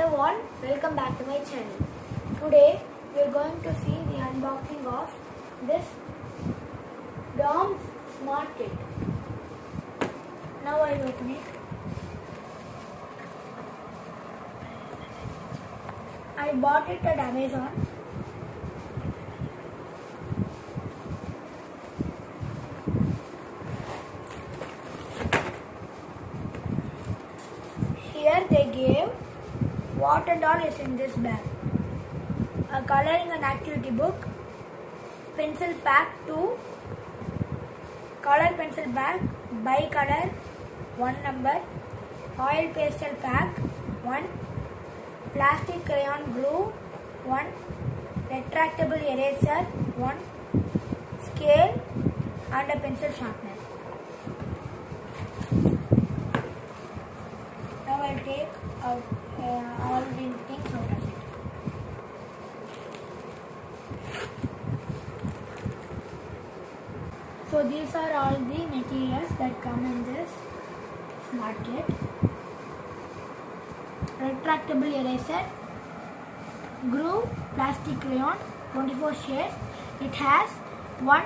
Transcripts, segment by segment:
Hello all, welcome back to my channel. Today we are going to see the unboxing of this DOMS Smart Kit. Now I will open it. I bought it at Amazon. Here they gave what and all is in this bag. A coloring and activity book, pencil pack 2, color pencil bag, bicolor 1 number, oil pastel pack 1, plastic crayon glue 1, retractable eraser 1, scale and a pencil sharpener. Now I'll take out all the things out of it. So these are all the materials that come in this Smart Kit. Retractable eraser, groove plastic crayon 24 shades. It has one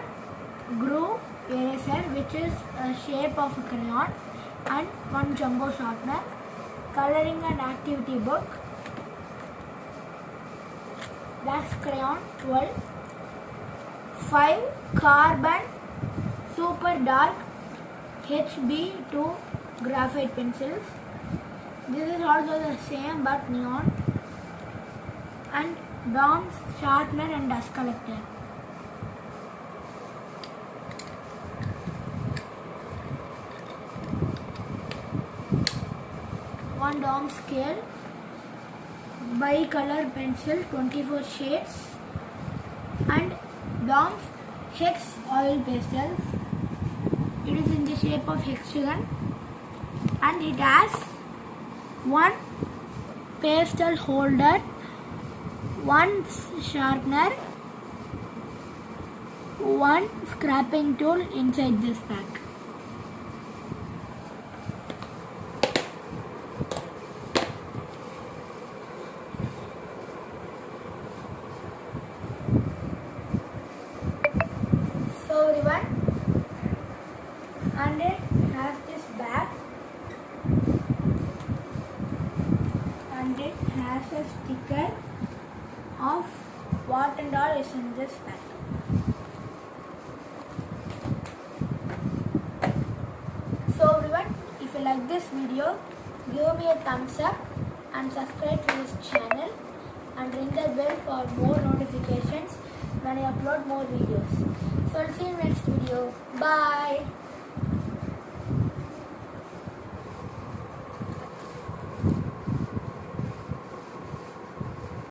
groove eraser which is a shape of a crayon and one jumbo sharpener. Coloring and activity book, wax crayon 12, 5 carbon super dark HB2 graphite pencils. This is also the same but neon, and DOMS sharpener and dust collector. One DOMS scale, bicolor pencil 24 shades, and DOMS hex oil pastels. It is in the shape of hexagon and it has one pastel holder, one sharpener, one scraping tool inside this pack. So everyone, and it has this bag and it has a sticker of what and all is in this bag. So everyone, if you like this video, give me a thumbs up and subscribe to this channel and ring the bell for more notifications when I upload more videos. So I'll see you in the next video. Bye.